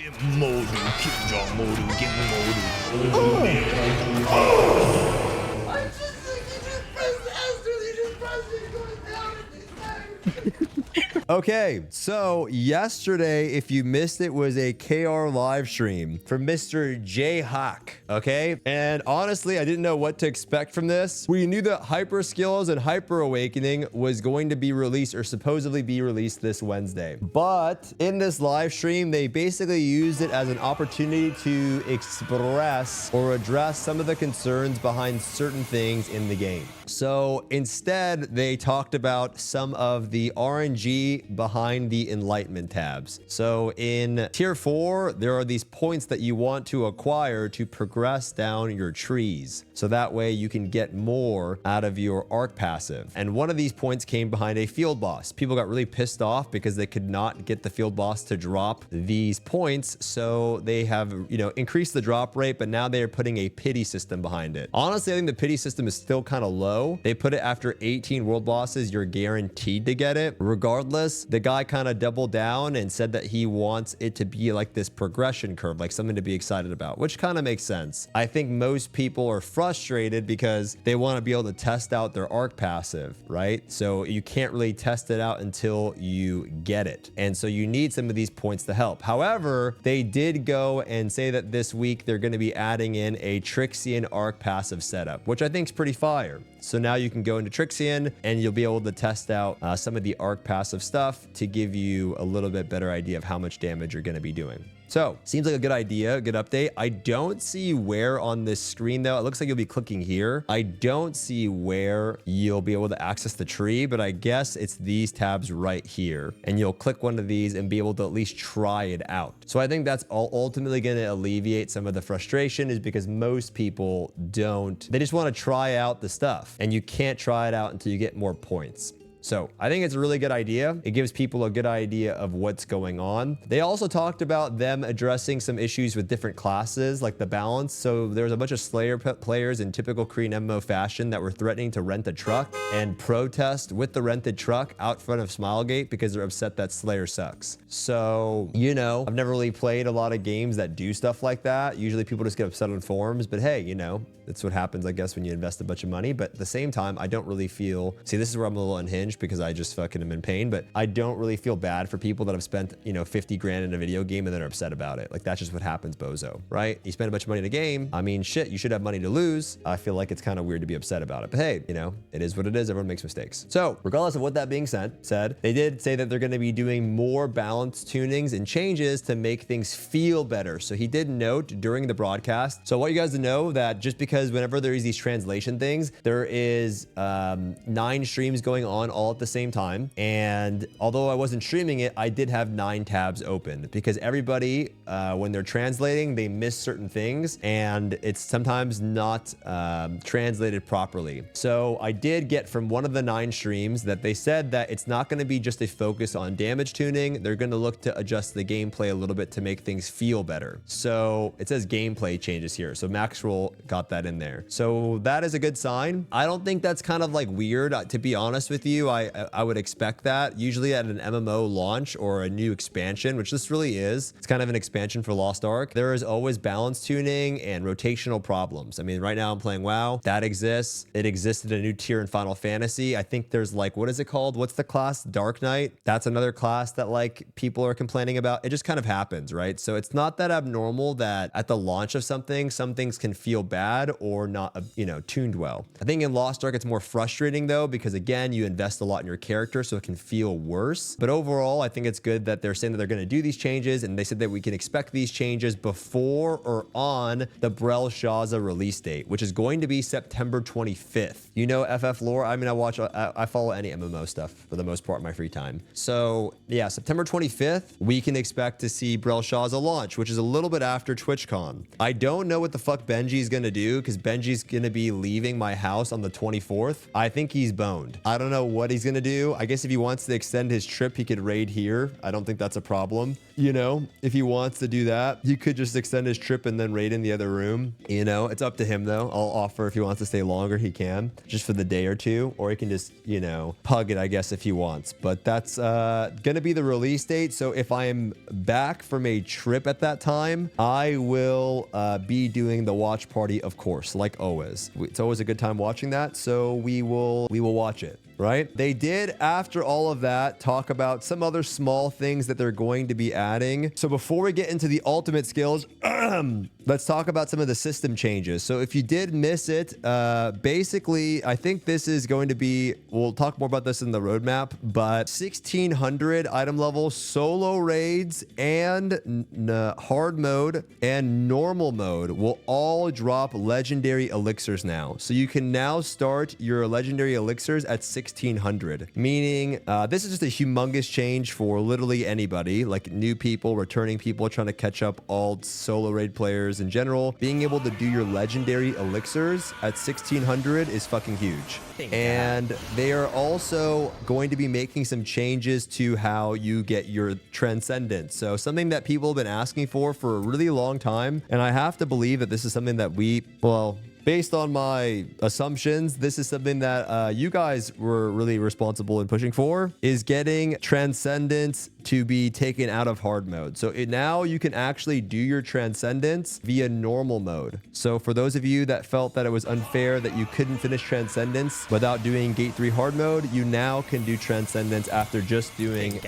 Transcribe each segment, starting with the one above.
just think you just pressed Esther, you just pressed it going down in these things. Okay, so yesterday, if you missed it, was a KR live stream from Mr. Jae-Hak, okay? And honestly, I didn't know what to expect from this. We knew that Hyper Skills and Hyper Awakening was going to be released or supposedly be released this Wednesday. But in this live stream, they basically used it as an opportunity to express or address some of the concerns behind certain things in the game. So instead, they talked about some of the RNG behind the Enlightenment tabs. So in tier 4, there are these points that you want to acquire to progress down your trees. So that way you can get more out of your Ark passive. And one of these points came behind a field boss. People got really pissed off because they could not get the field boss to drop these points. So they have, increased the drop rate, but now they are putting a pity system behind it. Honestly, I think the pity system is still kind of low. They put it after 18 world bosses, you're guaranteed to get it. Regardless, the guy kind of doubled down and said that he wants it to be like this progression curve, like something to be excited about, which kind of makes sense. I think most people are frustrated because they want to be able to test out their Ark passive, right? So you can't really test it out until you get it. And so you need some of these points to help. However, they did go and say that this week they're going to be adding in a Trixian Ark passive setup, which I think is pretty fire. So now you can go into Trixian and you'll be able to test out some of the Ark passive stuff to give you a little bit better idea of how much damage you're going to be doing. So seems like a good idea, good update. I don't see where on this screen though. It looks like you'll be clicking here. I don't see where you'll be able to access the tree, but I guess it's these tabs right here. And you'll click one of these and be able to at least try it out. So I think that's ultimately going to alleviate some of the frustration, is because most people they just want to try out the stuff and you can't try it out until you get more points. So I think it's a really good idea. It gives people a good idea of what's going on. They also talked about them addressing some issues with different classes, like the balance. So there's a bunch of Slayer players in typical Korean MMO fashion that were threatening to rent a truck and protest with the rented truck out front of Smilegate because they're upset that Slayer sucks. So, I've never really played a lot of games that do stuff like that. Usually people just get upset on forums, but hey, that's what happens, I guess, when you invest a bunch of money. But at the same time, I don't really feel, this is where I'm a little unhinged because I just fucking am in pain, but I don't really feel bad for people that have spent, 50 grand in a video game and then are upset about it. Like, that's just what happens, bozo, right? You spend a bunch of money in a game. I mean, shit, you should have money to lose. I feel like it's kind of weird to be upset about it, but hey, it is what it is. Everyone makes mistakes. So regardless of what that being said, they did say that they're going to be doing more balance tunings and changes to make things feel better. So he did note during the broadcast. So I want you guys to know that just because whenever there is these translation things, there is 9 streams going on all at the same time. And although I wasn't streaming it, I did have 9 tabs open because everybody, when they're translating, they miss certain things and it's sometimes not translated properly. So I did get from one of the 9 streams that they said that it's not going to be just a focus on damage tuning. They're going to look to adjust the gameplay a little bit to make things feel better. So it says gameplay changes here. So Maxwell got that in there. So that is a good sign. I don't think that's kind of like weird. To be honest with you, I would expect that. Usually at an MMO launch or a new expansion, which this really is, it's kind of an expansion for Lost Ark, there is always balance tuning and rotational problems. I mean, right now I'm playing WoW. That exists. It existed in a new tier in Final Fantasy. I think there's like, what is it called? What's the class? Dark Knight. That's another class that like people are complaining about. It just kind of happens, right? So it's not that abnormal that at the launch of something, some things can feel bad or not, tuned well. I think in Lost Ark, it's more frustrating though, because again, you invest a lot in your character, so it can feel worse. But overall, I think it's good that they're saying that they're going to do these changes, and they said that we can expect these changes before or on the Brel Shaza release date, which is going to be September 25th. FF lore. I mean, I follow any MMO stuff for the most part in my free time. So yeah, September 25th, we can expect to see Brel Shaza launch, which is a little bit after TwitchCon. I don't know what the fuck Benji's going to do because Benji's going to be leaving my house on the 24th. I think he's boned. I don't know what he's going to do. I guess if he wants to extend his trip, he could raid here. I don't think that's a problem. you know, if he wants to do that. He could just extend his trip and then raid in the other room. You know, it's up to him though. I'll offer if he wants to stay longer, he can, just for the day or two, or he can just, you know, pug it, I guess, if he wants. But that's gonna be the release date. So if I am back from a trip at that time, I will be doing the watch party, of course, like always. It's always a good time watching that, so we will watch it. Right? They did, after all of that, talk about some other small things that they're going to be adding. So before we get into the ultimate skills, let's talk about some of the system changes. So if you did miss it, basically, I think this is going to be, we'll talk more about this in the roadmap, but 1600 item level solo raids and hard mode and normal mode will all drop legendary elixirs now. So you can now start your legendary elixirs at 1600, meaning this is just a humongous change for literally anybody, like new people, returning people, trying to catch up all solo raid players in general. Being able to do your legendary elixirs at 1600 is fucking huge. And they are also going to be making some changes to how you get your transcendence. So something that people have been asking for a really long time, and I have to believe that this is something that we, well, based on my assumptions, this is something that you guys were really responsible in pushing for, is getting transcendence to be taken out of hard mode. So now you can actually do your transcendence via normal mode. So for those of you that felt that it was unfair that you couldn't finish transcendence without doing gate 3 hard mode, you now can do transcendence after just doing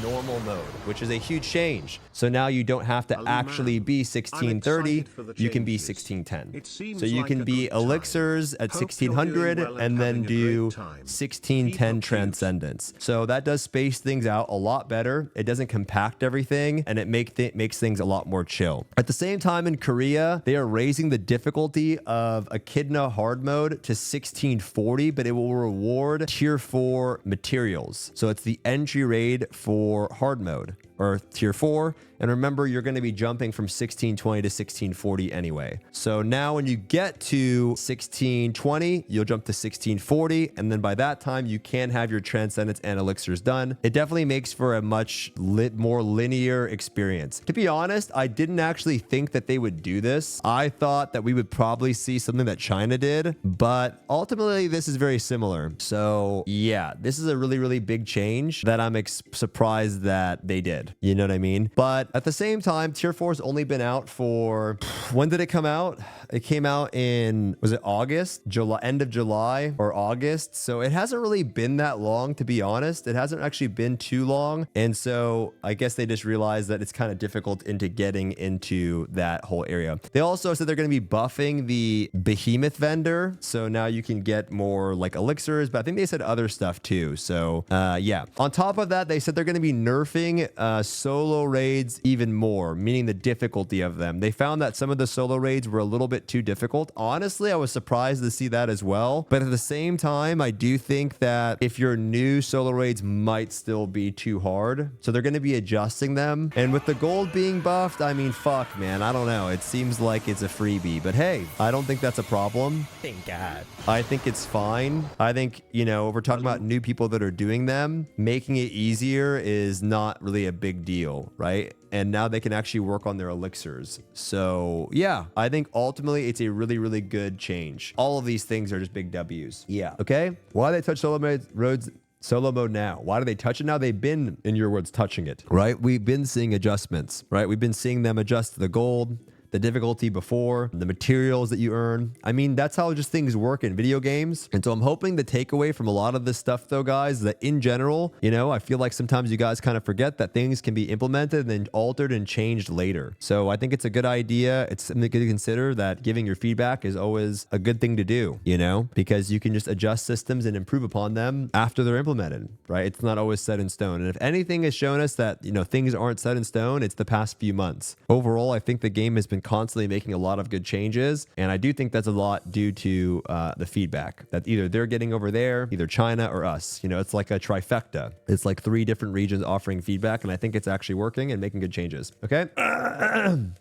normal mode, which is a huge change. So now you don't have to actually be 1630, you can be 1610. So you can be elixirs at 1600 and then do 1610 transcendence. So that does space things out a lot better. It doesn't compact everything, and it makes things a lot more chill. At the same time, in Korea, they are raising the difficulty of echidna hard mode to 1640, but it will reward tier 4 materials. So it's the entry raid for hard mode, or tier 4. And remember, you're going to be jumping from 1620 to 1640 anyway. So now when you get to 1620, you'll jump to 1640. And then by that time, you can have your transcendence and elixirs done. It definitely makes for a much more linear experience. To be honest, I didn't actually think that they would do this. I thought that we would probably see something that China did, but ultimately this is very similar. So yeah, this is a really, really big change that I'm surprised that they did. You know what I mean? But at the same time, tier 4 has only been out for, when did it come out? It came out in, was it August? End of July or August. So it hasn't really been that long, to be honest. It hasn't actually been too long. And so I guess they just realized that it's kind of difficult into getting into that whole area. They also said they're going to be buffing the behemoth vendor. So now you can get more like elixirs, but I think they said other stuff too. So yeah. On top of that, they said they're going to be nerfing solo raids even more, meaning the difficulty of them. They found that some of the solo raids were a little bit too difficult. Honestly, I was surprised to see that as well. But at the same time, I do think that if you're new, solo raids might still be too hard. So they're going to be adjusting them. And with the gold being buffed, I mean, fuck, man. I don't know. It seems like it's a freebie. But hey, I don't think that's a problem. Thank God. I think it's fine. I think, you know, if we're talking about new people that are doing them, making it easier is not really a big deal, right? And now they can actually work on their elixirs. So yeah, I think ultimately it's a really, really good change. All of these things are just big W's. Yeah. Okay. Why they touch solo mode now? Why do they touch it now? They've been, in your words, touching it, right? We've been seeing adjustments, right? We've been seeing them adjust to the gold, the difficulty before, the materials that you earn. I mean, that's how just things work in video games. And so I'm hoping the takeaway from a lot of this stuff though, guys, is that in general, you know, I feel like sometimes you guys kind of forget that things can be implemented and then altered and changed later. So I think it's a good idea. It's something to consider, that giving your feedback is always a good thing to do, you know, because you can just adjust systems and improve upon them after they're implemented, right? It's not always set in stone. And if anything has shown us that, you know, things aren't set in stone, it's the past few months. Overall, I think the game has been been constantly making a lot of good changes. And I do think that's a lot due to the feedback that either they're getting over there, either China or us. You know, it's like a trifecta. It's like 3 different regions offering feedback. And I think it's actually working and making good changes. Okay.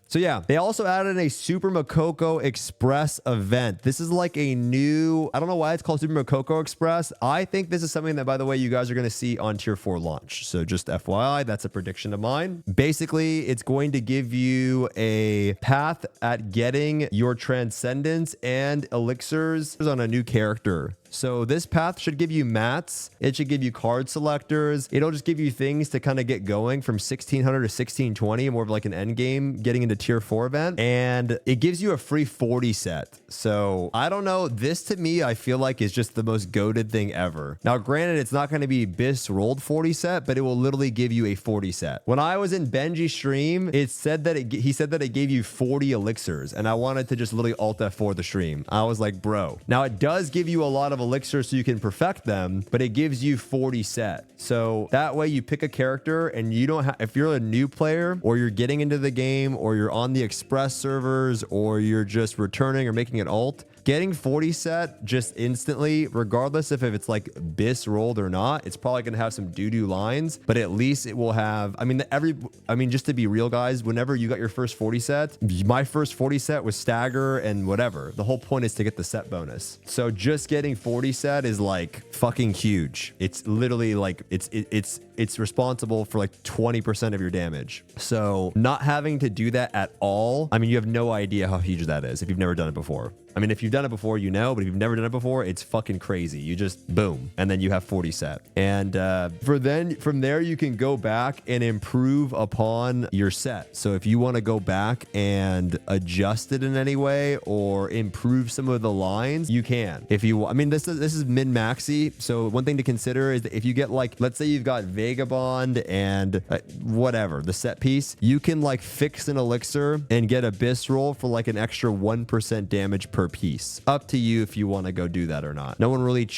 So yeah, they also added a Super Mokoko Express event. This is like a new, I don't know why it's called Super Mokoko Express. I think this is something that, by the way, you guys are going to see on tier 4 launch. So just FYI, that's a prediction of mine. Basically, it's going to give you a path at getting your transcendence and elixirs on a new character. So this path should give you mats. It should give you card selectors. It'll just give you things to kind of get going from 1600 to 1620, more of like an end game getting into tier 4 event. And it gives you a free 40 set. So I don't know. This to me, I feel like is just the most goated thing ever. Now, granted, it's not going to be Biss rolled 40 set, but it will literally give you a 40 set. When I was in Benji's stream, it said that he said that it gave you 40 elixirs, and I wanted to just literally alt F4 the stream. I was like, bro. Now it does give you a lot of elixirs so you can perfect them, but it gives you 40 set. So that way you pick a character and you don't have, if you're a new player or you're getting into the game or you're on the express servers or you're just returning or making an alt, getting 40 set just instantly, regardless if it's like Biss rolled or not, it's probably going to have some doo-doo lines, but at least it will have, I mean, just to be real, guys, whenever you got your first 40 set, my first 40 set was stagger and whatever. The whole point is to get the set bonus. So just getting 40 set is like fucking huge. It's literally like, it's responsible for like 20% of your damage. So not having to do that at all, I mean, you have no idea how huge that is if you've never done it before. I mean, if you've done it before, you know, but if you've never done it before, it's fucking crazy. You just boom, and then you have 40 set. And from there, you can go back and improve upon your set. So if you want to go back and adjust it in any way or improve some of the lines, you can. If you, I mean, this is min maxi. So one thing to consider is that if you get like, let's say you've got Vagabond and whatever, the set piece, you can like fix an elixir and get a Biss roll for like an extra 1% damage per piece. Up to you if you want to go do that or not. No one really they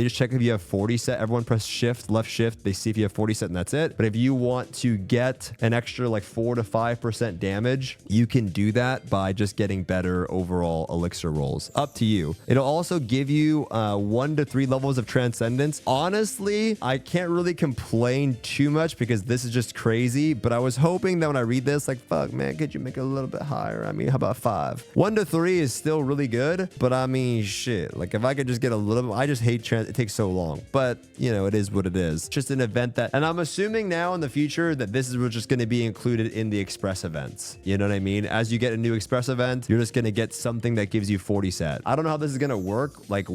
just check if you have 40 set. Everyone press shift, left shift. They see if you have 40 set and that's it. But if you want to get an extra like 4 to 5% damage, you can do that by just getting better overall elixir rolls. Up to you. It'll also give you 1 to 3 levels of transcendence. Honestly, I can't really complain too much because this is just crazy, but I was hoping that when I read this, like, fuck man, could you make it a little bit higher? I mean, how about 5? 1 to 3 is still really good, but I mean, shit, like if I could just get a little, I just hate it takes so long, but you know, it is what it is. Just an event that, and I'm assuming now in the future that this is just going to be included in the express events. You know what I mean? As you get a new express event, you're just going to get something that gives you 40 set. I don't know how this is going to work, like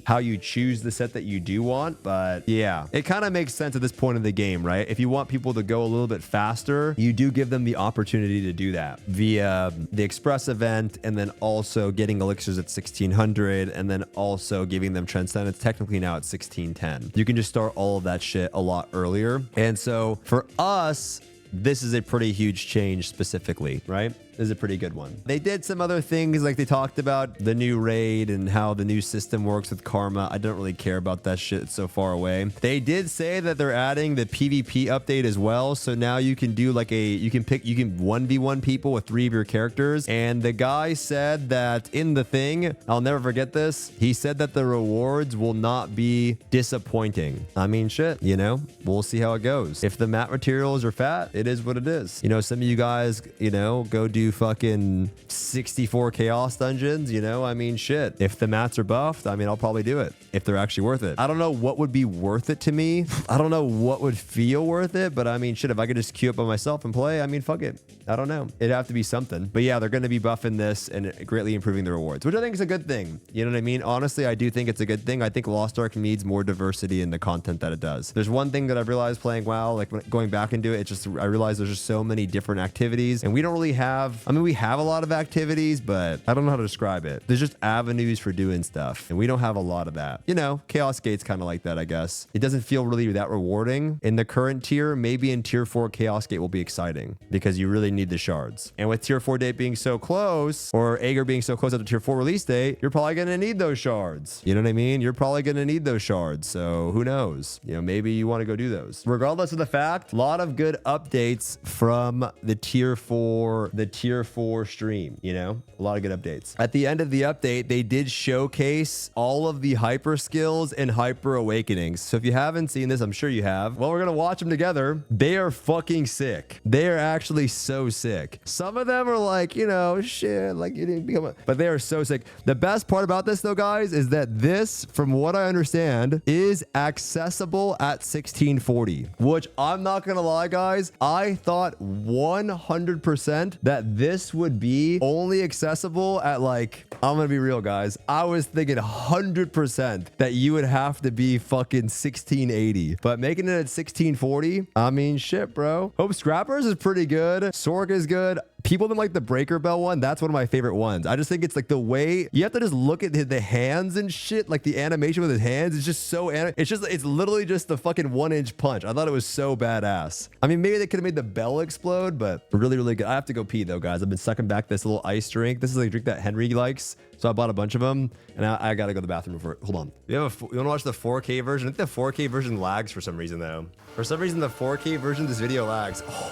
how you choose the set that you do want, but yeah, it kind of makes sense at this point in the game, right? If you want people to go a little bit faster, you do give them the opportunity to do that via the express event, and then also getting elixirs at 1600, and then also giving them transcendence technically now at 1610. You can just start all of that shit a lot earlier. And so for us, this is a pretty huge change specifically, right? This is a pretty good one. They did some other things, like they talked about the new raid and how the new system works with karma. I don't really care about that shit. It's so far away. They did say that they're adding the PvP update as well. So now you can do like you can 1v1 people with 3 of your characters. And the guy said that in the thing, I'll never forget this. He said that the rewards will not be disappointing. I mean, shit, you know, we'll see how it goes. If the map materials are fat, it is what it is. You know, some of you guys, you know, go do fucking 64 chaos dungeons, you know, I mean, shit, if the mats are buffed, I mean, I'll probably do it if they're actually worth it. I don't know what would be worth it to me. I don't know what would feel worth it, but I mean, shit, if I could just queue up by myself and play, I mean, fuck it. I don't know. It'd have to be something. But yeah, they're going to be buffing this and greatly improving the rewards, which I think is a good thing. You know what I mean? Honestly, I do think it's a good thing. I think Lost Ark needs more diversity in the content that it does. There's one thing that I've realized playing WoW, like going back into it, it's just, I realized there's just so many different activities, and we don't really have, I mean, we have a lot of activities, but I don't know how to describe it. There's just avenues for doing stuff, and we don't have a lot of that. You know, Chaos Gate's kind of like that, I guess. It doesn't feel really that rewarding in the current tier. Maybe in tier 4, Chaos Gate will be exciting because you really need the shards. And with tier 4 date being so close, or Aegir being so close at the tier 4 release date, you're probably going to need those shards. You know what I mean? You're probably going to need those shards. So who knows? You know, maybe you want to go do those. Regardless of the fact, a lot of good updates updates from the tier 4 stream, you know, a lot of good updates. At the end of the update, they did showcase all of the hyper skills and hyper awakenings. So if you haven't seen this, I'm sure you have. Well, we're gonna watch them together. They are fucking sick. They are actually so sick. Some of them are like, you know, shit, like you didn't become a, but they are so sick. The best part about this though, guys, is that this, from what I understand, is accessible at 1640, which I'm not gonna lie, guys, I thought 100% that this would be only accessible at, like, I'm gonna be real, guys, I was thinking 100% that you would have to be fucking 1680, but making it at 1640, I mean, shit, bro. Hope Scrappers is pretty good. Sork is good. People that like the Breaker Bell one, that's one of my favorite ones. I just think it's like the way you have to just look at the hands and shit, like the animation with his hands is just so, it's literally just the fucking 1-inch punch. I thought it was so badass. I mean, maybe they could have made the bell explode, but really, really good. I have to go pee though, guys. I've been sucking back this little ice drink. This is like a drink that Henry likes. So I bought a bunch of them and I gotta go to the bathroom before. Hold on. You wanna watch the 4K version? I think the 4K version lags for some reason though. For some reason, the 4K version of this video lags. Oh.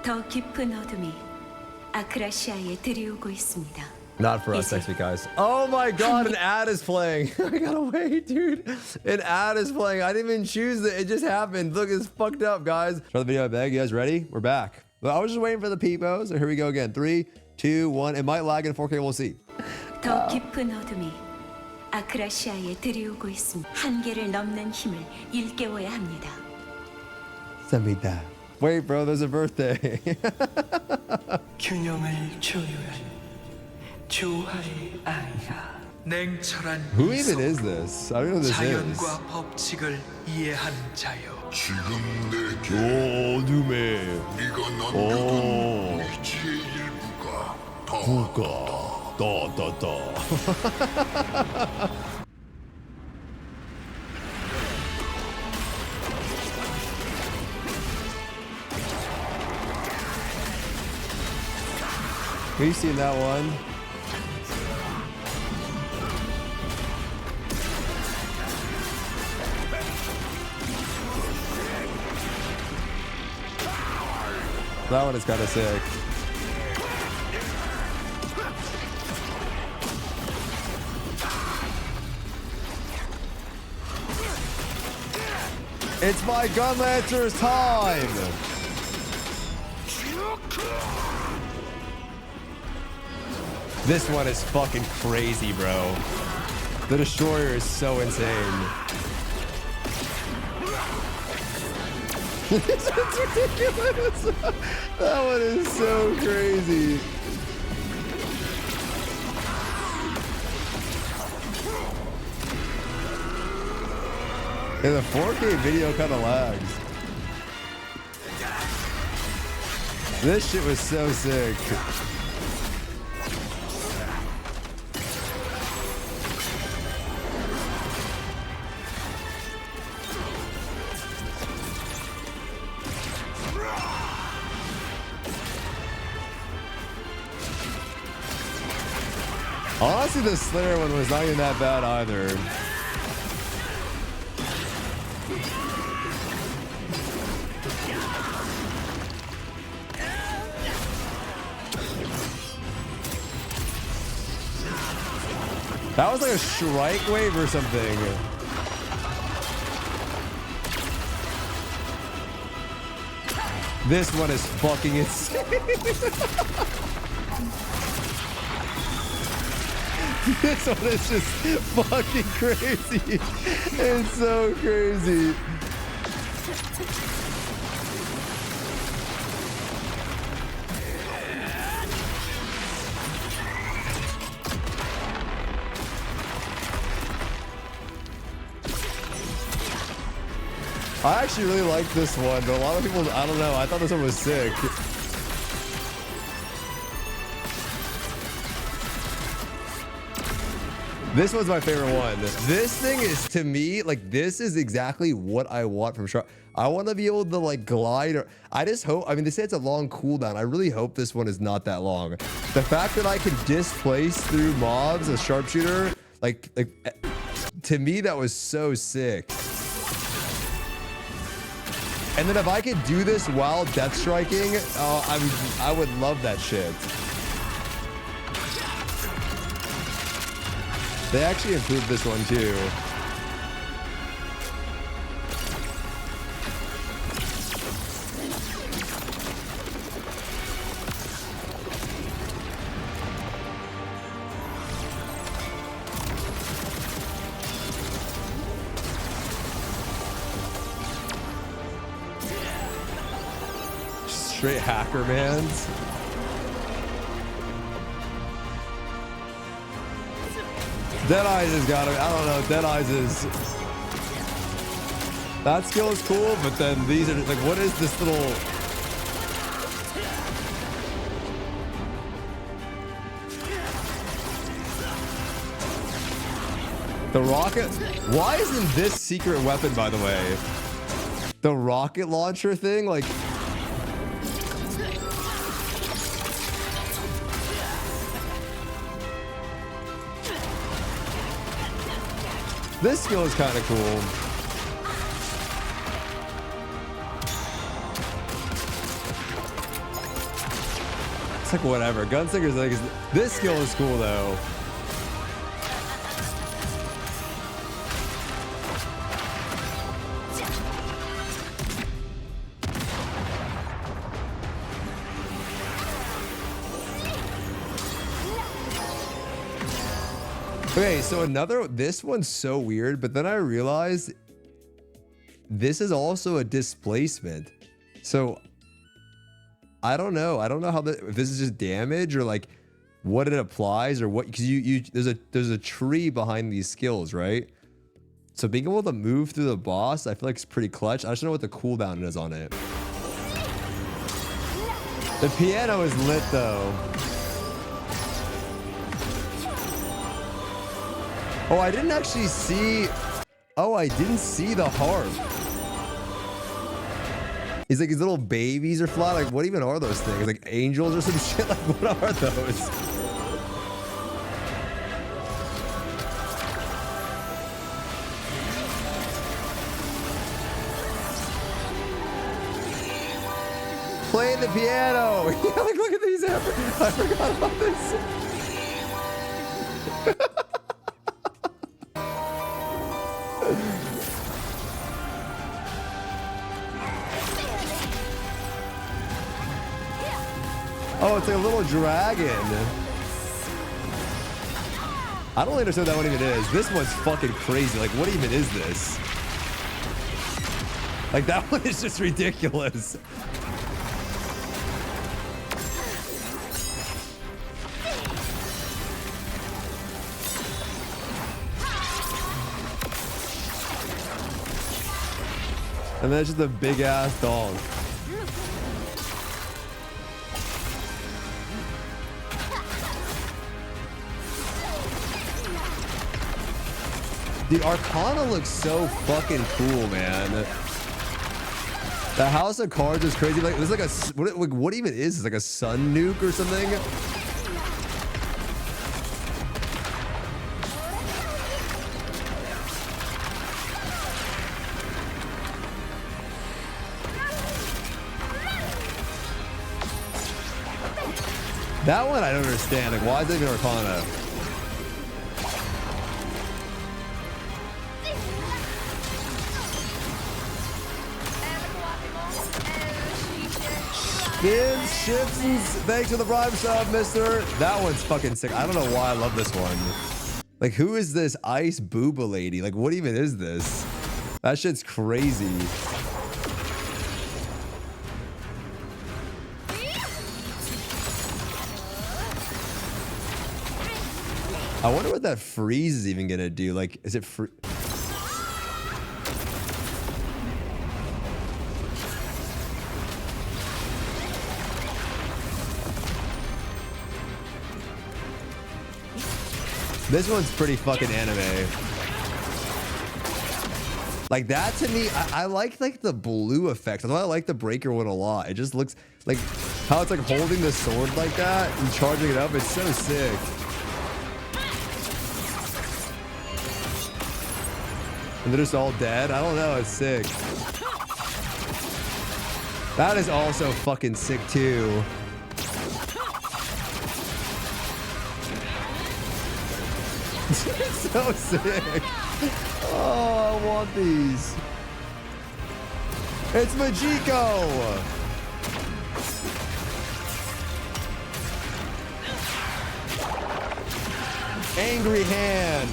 더 깊은 어둠이 아크라시아에 들이오고 있습니다. Not for us next week, guys. Oh my god, an ad is playing. I gotta wait, dude. An ad is playing. I didn't even choose it. It just happened. Look, it's fucked up, guys. Start the video, I beg. You guys ready? We're back. Well, I was just waiting for the peepos. So here we go again. 3, 2, 1. It might lag in 4K. We'll see. 더 깊은 어둠이 아크라시아에 들이오고 있습니다. 한계를 넘는 힘을 일깨워야 합니다. Send me that. Wait, bro, there's a birthday. 균형을 조율한 조화의 아이가 냉철한 Who even is this? I don't know who this is. 자연과 법칙을 이해한 자요. 지금 내게 어둠에 네가 남겨둔 의지의 일부가 We've seen that one. That one is kind of sick. It's my gun lancer's time. This one is fucking crazy, bro. The destroyer is so insane. This one's ridiculous. That one is so crazy. Yeah, the 4K video kind of lags. This shit was so sick. Honestly, the Slayer one was not even that bad either. That was like a strike wave or something. This one is fucking insane. This one is just fucking crazy. It's so crazy. I actually really like this one, but a lot of people, I don't know, I thought this one was sick. This one's my favorite one. This thing is, to me, like, this is exactly what I want from Sharp. I want to be able to, like, glide. Or I just hope, I mean, they say it's a long cooldown. I really hope this one is not that long. The fact that I can displace through mobs, a sharpshooter, like, to me, that was so sick. And then if I could do this while death striking, I would love that shit. They actually improved this one too. Straight hacker mans. Deadeyes has got it. I don't know. Deadeyes is. That skill is cool, but then these are like, what is this little? The rocket. Why isn't this secret weapon, by the way? The rocket launcher thing, like. This skill is kind of cool. It's like whatever. Gunslinger's like, this skill is cool though. Okay, so this one's so weird, but then I realized this is also a displacement. So I don't know. I don't know if this is just damage or like what it applies or what, because there's a tree behind these skills, right? So being able to move through the boss, I feel like it's pretty clutch. I just don't know what the cooldown is on it. The piano is lit though. Oh, I didn't actually see. Oh, I didn't see the harp. He's like, these little babies are flying. Like, what even are those things? Like angels or some shit? Like, what are those? Playing the piano. Yeah, like, look at these. I forgot about this. Oh, it's like a little dragon. I don't understand what that one even is. This one's fucking crazy. Like, what even is this? Like, that one is just ridiculous. And then it's just a big ass dog. The Arcana looks so fucking cool, man. The House of Cards is crazy. Like, there's like a what even is this? Like a sun nuke or something? That one I don't understand. Like, why is it even Arcana? Shipsons, thanks for the Prime sub, mister. That one's fucking sick. I don't know why I love this one. Like, who is this ice booba lady? Like, what even is this? That shit's crazy. I wonder what that freeze is even gonna do. Like, is it free? This one's pretty fucking anime. Like, that to me, I like the blue effect. Although I like the breaker one a lot. It just looks like how it's like holding the sword like that and charging it up. It's so sick. And they're just all dead. I don't know. It's sick. That is also fucking sick too. It's so sick. Oh, I want these. It's Majiko. Angry hand.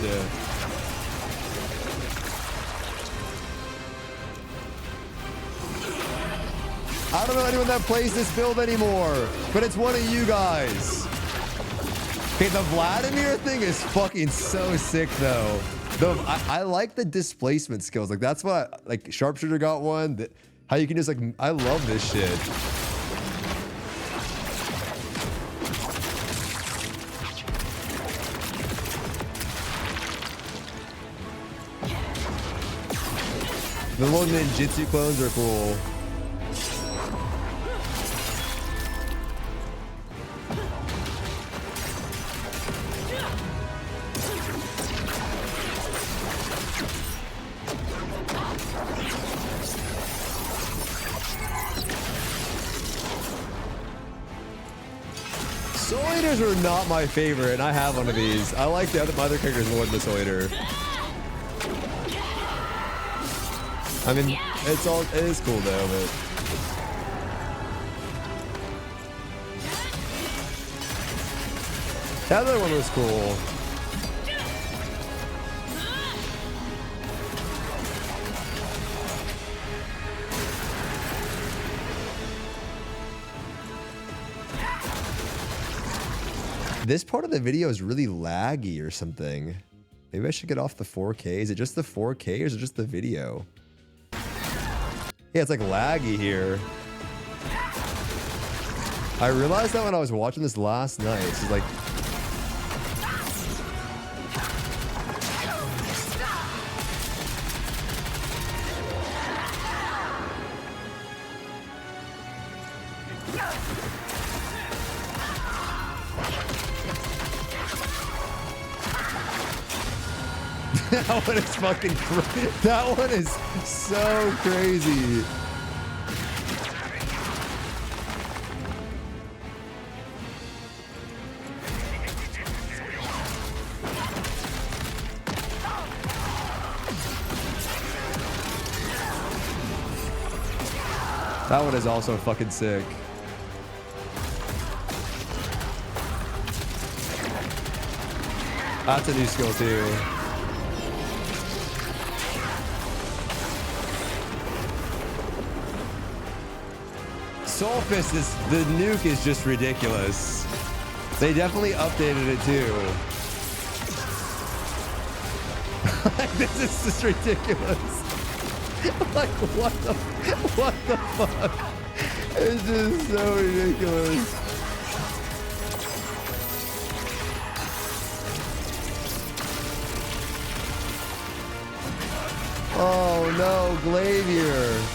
I don't know anyone that plays this build anymore, but it's one of you guys. Okay, the Vladimir thing is fucking so sick though. I like the displacement skills. Like that's what like Sharpshooter got one. How you can just like, I love this shit. The little ninjutsu clones are cool. Soiders are not my favorite, and I have one of these. I like the other, my other characters more than the Soider. I mean, it is cool though, but the other one was cool. This part of the video is really laggy or something. Maybe I should get off the 4K. Is it just the 4K or is it just the video? Yeah, it's like laggy here. I realized that when I was watching this last night. It's like... That one is fucking crazy. That one is so crazy. That one is also fucking sick. That's a new skill too. Soul Fist is, the nuke is just ridiculous. They definitely updated it too. Like, this is just ridiculous. Like, what the fuck? It's just so ridiculous. Oh no, Glaivier.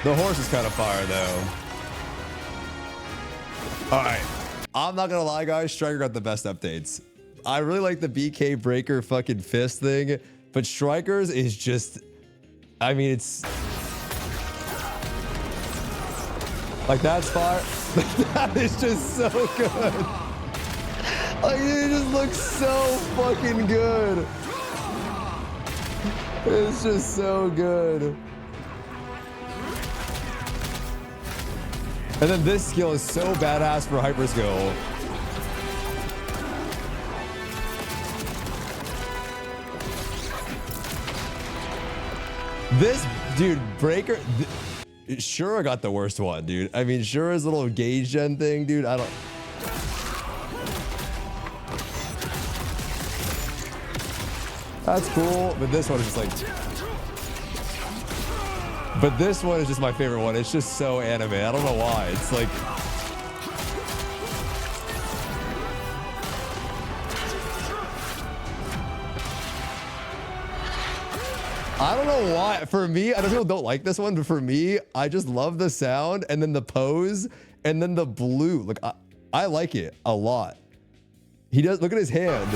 The horse is kind of fire, though. All right. I'm not going to lie, guys. Striker got the best updates. I really like the BK Breaker fucking fist thing, but Strikers is just... I mean, it's... Like, that's fire. That is just so good. Like, it just looks so fucking good. It's just so good. And then this skill is so badass for hyper skill. This dude, Breaker, Shura got the worst one, dude. I mean, Shura's little gauge gen thing, dude. I don't. That's cool, but this one is just like. But this one is just my favorite one. It's just so anime. I don't know why. It's like... I don't know why. For me, I know people don't like this one, but for me, I just love the sound and then the pose and then the blue. Like, I like it a lot. He does, look at his hand.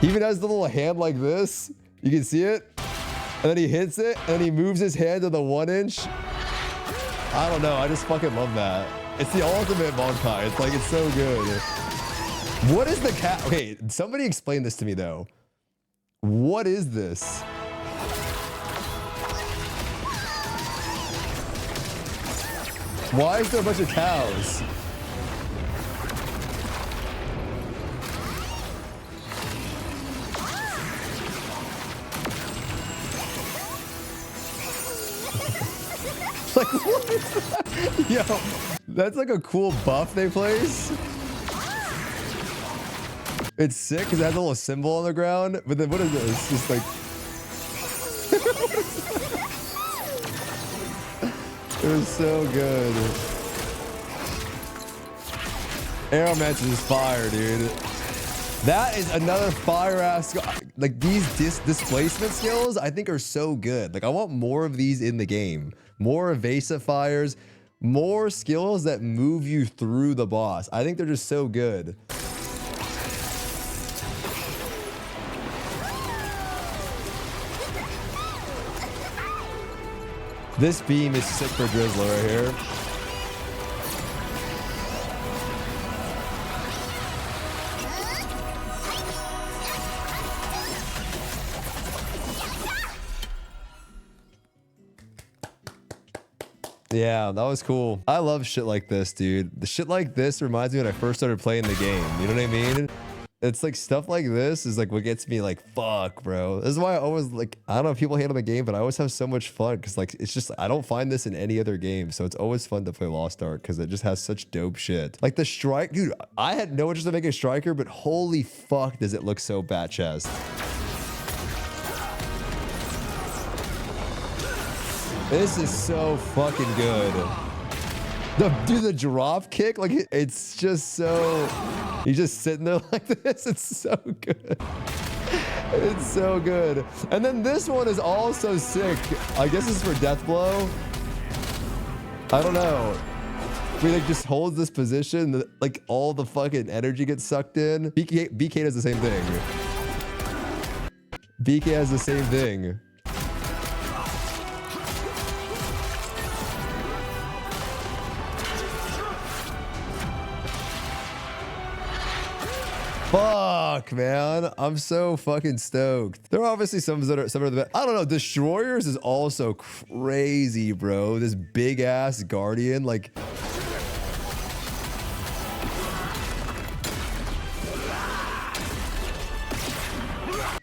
He even has the little hand like this. You can see it. And then he hits it and then he moves his hand to the 1 inch. I don't know. I just fucking love that. It's the ultimate Bankai. It's like, it's so good. What is the cat? Okay, somebody explain this to me though. What is this? Why is there a bunch of cows? Like, what is that? Yo, that's like a cool buff they place. It's sick because it has a little symbol on the ground. But then what is this? It's just like... It was so good. Aeromancer is fire, dude. That is another fire ass. Like these displacement skills, I think are so good. Like I want more of these in the game. More evasive fires, more skills that move you through the boss. I think they're just so good. This beam is sick for Drizzler right here. Yeah, that was cool. I love shit like this, dude. The shit like this reminds me when I first started playing the game. You know what I mean? It's like stuff like this is like what gets me like, fuck, bro. This is why I always like, I don't know if people hate on the game, but I always have so much fun because like, it's just, I don't find this in any other game. So it's always fun to play Lost Ark because it just has such dope shit. Like the strike, dude, I had no interest in making a striker, but holy fuck does it look so bat chest. This is so fucking good. Dude, the drop kick, like it's just so, he's just sitting there like this. It's so good. It's so good. And then this one is also sick. I guess it's for death blow. I don't know. We like just holds this position, like all the fucking energy gets sucked in. BK does the same thing. BK has the same thing. Fuck, man. I'm so fucking stoked. There are obviously some that are the best. I don't know. Destroyers is also crazy, bro. This big ass guardian, like.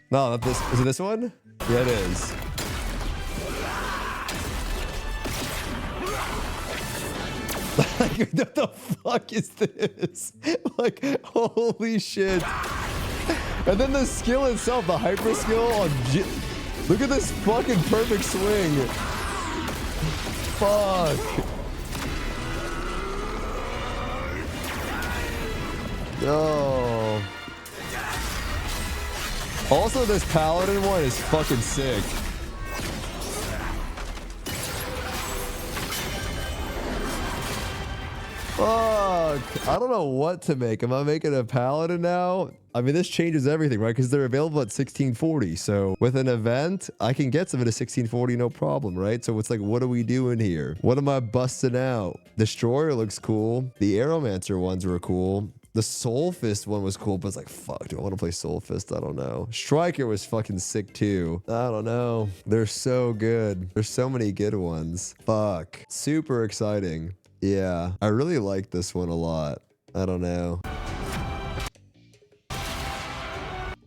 No, not this. Is it this one? Yeah, it is. Like, what the fuck is this? Like, holy shit. And then the skill itself, the hyper skill on look at this fucking perfect swing. Fuck. Oh. Also, this paladin one is fucking sick. Fuck. I don't know what to make. Am I making a paladin now? I mean, this changes everything, right? Because they're available at 1640. So with an event, I can get some at a 1640, no problem, right? So it's like, what are we doing here? What am I busting out? Destroyer looks cool. The Aeromancer ones were cool. The Soul Fist one was cool, but it's like, fuck, do I want to play Soul Fist? I don't know. Striker was fucking sick too. I don't know. They're so good. There's so many good ones. Fuck. Super exciting. Yeah, I really like this one a lot. I don't know.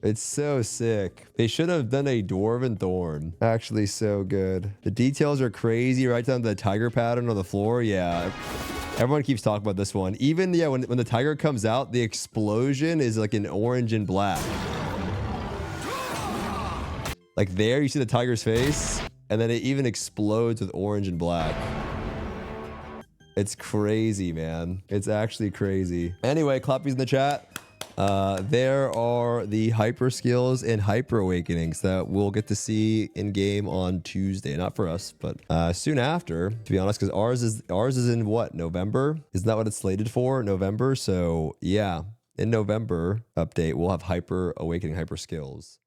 It's so sick. They should have done a Dwarven Thorn. Actually so good. The details are crazy, right down to the tiger pattern on the floor. Yeah. Everyone keeps talking about this one. Even, yeah, when the tiger comes out, the explosion is like an orange and black. Like there, you see the tiger's face, and then it even explodes with orange and black. It's crazy, man. It's actually crazy. Anyway, clappies in the chat. there are the hyper skills and hyper awakenings that we'll get to see in game on Tuesday. Not for us, but soon after, to be honest, because ours is in what, November? Isn't that what it's slated for? November. So yeah, in November update, we'll have hyper awakening hyper skills.